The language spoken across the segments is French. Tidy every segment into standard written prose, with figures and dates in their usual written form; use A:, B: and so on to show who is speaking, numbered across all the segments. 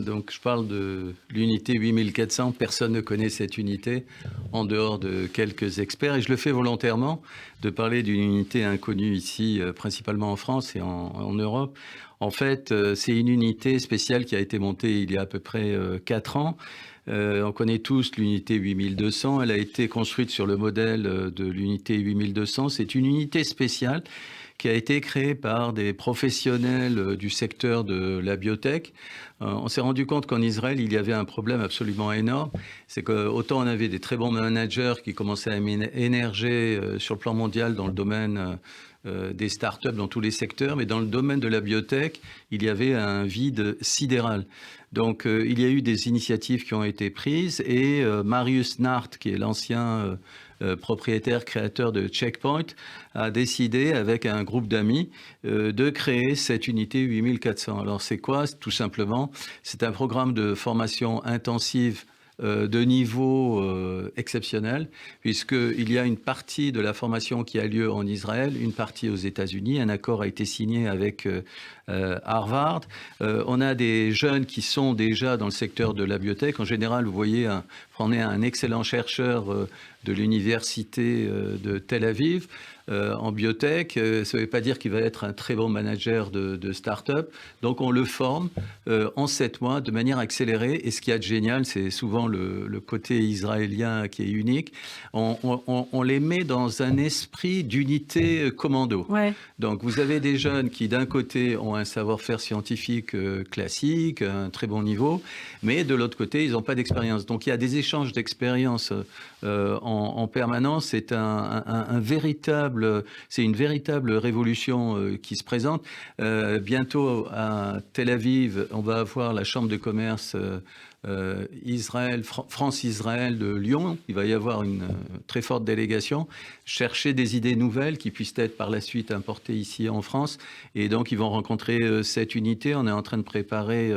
A: Donc je parle de l'unité 8400. Personne ne connaît cette unité en dehors de quelques experts. Et je le fais volontairement de parler d'une unité inconnue ici, principalement en France et en Europe. En fait, c'est une unité spéciale qui a été montée il y a à peu près 4 ans. On connaît tous l'unité 8200. Elle a été construite sur le modèle de l'unité 8200. C'est une unité spéciale qui a été créée par des professionnels du secteur de la biotech. On s'est rendu compte qu'en Israël, il y avait un problème absolument énorme. C'est qu'autant on avait des très bons managers qui commençaient à émerger sur le plan mondial dans le domaine des startups dans tous les secteurs, mais dans le domaine de la biotech, il y avait un vide sidéral. Donc, il y a eu des initiatives qui ont été prises et Marius Nart, qui est l'ancien propriétaire, créateur de Checkpoint, a décidé, avec un groupe d'amis, de créer cette unité 8400. Alors, c'est quoi? Tout simplement, c'est un programme de formation intensive de niveau exceptionnel, puisqu'il y a une partie de la formation qui a lieu en Israël, une partie aux États-Unis. Un accord a été signé avec Harvard. On a des jeunes qui sont déjà dans le secteur de la biotech. En général, vous voyez, prenez un excellent chercheur de l'université de Tel Aviv en biotech. Ça ne veut pas dire qu'il va être un très bon manager de start-up. Donc, on le forme en 7 mois de manière accélérée. Et ce qu'il y a de génial, c'est souvent le côté israélien qui est unique. On les met dans un esprit d'unité commando.
B: Ouais.
A: Donc, vous avez des jeunes qui, d'un côté, ont un savoir-faire scientifique classique, un très bon niveau, mais de l'autre côté, ils n'ont pas d'expérience. Donc, il y a des échanges d'expérience en permanence. C'est c'est une véritable révolution qui se présente. Bientôt, à Tel Aviv, on va avoir la Chambre de commerce France-Israël de Lyon. Il va y avoir une très forte délégation, chercher des idées nouvelles qui puissent être par la suite importées ici en France. Et donc, ils vont rencontrer cette unité. On est en train de préparer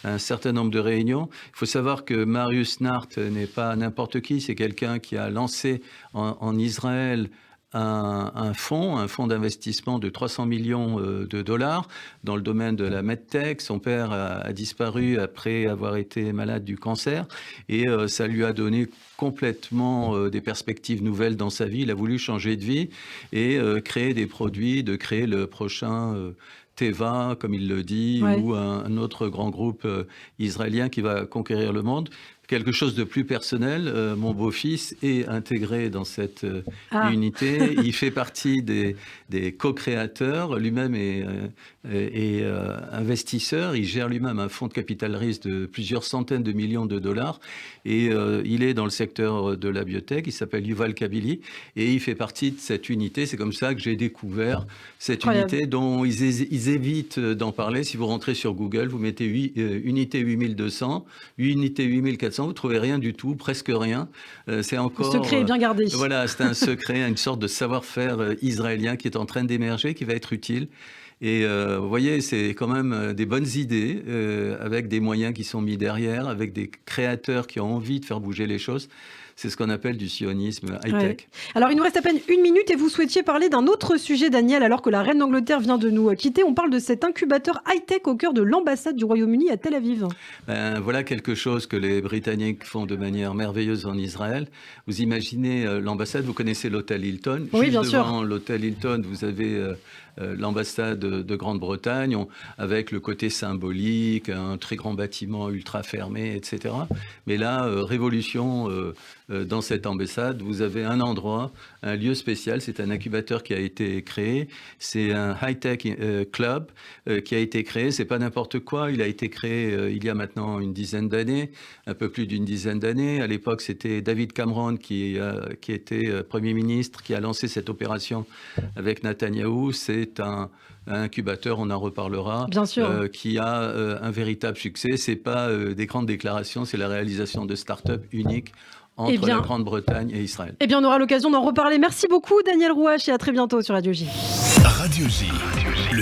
A: un certain nombre de réunions. Il faut savoir que Marius Nart n'est pas n'importe qui. C'est quelqu'un qui a lancé en Israël un fonds d'investissement de 300 millions de dollars dans le domaine de la medtech. Son père a disparu après avoir été malade du cancer et ça lui a donné complètement des perspectives nouvelles dans sa vie. Il a voulu changer de vie et créer des produits, de créer le prochain Teva, comme il le dit,
B: Ouais.
A: ou un autre grand groupe israélien qui va conquérir le monde. Quelque chose de plus personnel, mon beau-fils est intégré dans cette unité. Il fait partie des co-créateurs. Lui-même est investisseur. Il gère lui-même un fonds de capital risque de plusieurs centaines de millions de dollars. Et il est dans le secteur de la biotech. Il s'appelle Yuval Kabili. Et il fait partie de cette unité. C'est comme ça que j'ai découvert cette unité dont ils évitent d'en parler. Si vous rentrez sur Google, vous mettez unité 8200, unité 8400. Vous ne trouvez rien du tout, presque rien. C'est encore...
B: Le secret est bien gardé.
A: Voilà, c'est un secret, une sorte de savoir-faire israélien qui est en train d'émerger, qui va être utile. Et vous voyez, c'est quand même des bonnes idées, avec des moyens qui sont mis derrière, avec des créateurs qui ont envie de faire bouger les choses. C'est ce qu'on appelle du sionisme high-tech.
B: Ouais. Alors, il nous reste à peine 1 minute et vous souhaitiez parler d'un autre sujet, Daniel, alors que la reine d'Angleterre vient de nous quitter. On parle de cet incubateur high-tech au cœur de l'ambassade du Royaume-Uni à Tel Aviv.
A: Voilà quelque chose que les Britanniques font de manière merveilleuse en Israël. Vous imaginez l'ambassade, vous connaissez l'hôtel Hilton.
B: Oui, bien sûr.
A: Devant l'hôtel Hilton, vous avez l'ambassade de Grande-Bretagne, avec le côté symbolique, un très grand bâtiment ultra fermé, etc. Mais là, révolution dans cette ambassade, vous avez un endroit, un lieu spécial, c'est un incubateur qui a été créé, c'est un high-tech club qui a été créé, c'est pas n'importe quoi, il a été créé il y a maintenant une dizaine d'années, un peu plus d'une dizaine d'années. À l'époque, c'était David Cameron qui était Premier ministre, qui a lancé cette opération avec Netanyahou. C'est un incubateur, on en reparlera,
B: Bien sûr.
A: qui a un véritable succès. C'est pas des grandes déclarations, c'est la réalisation de start-up uniques entre la Grande-Bretagne et Israël.
B: Eh bien, on aura l'occasion d'en reparler. Merci beaucoup, Daniel Rouache, et à très bientôt sur Radio J.
C: Radio J, le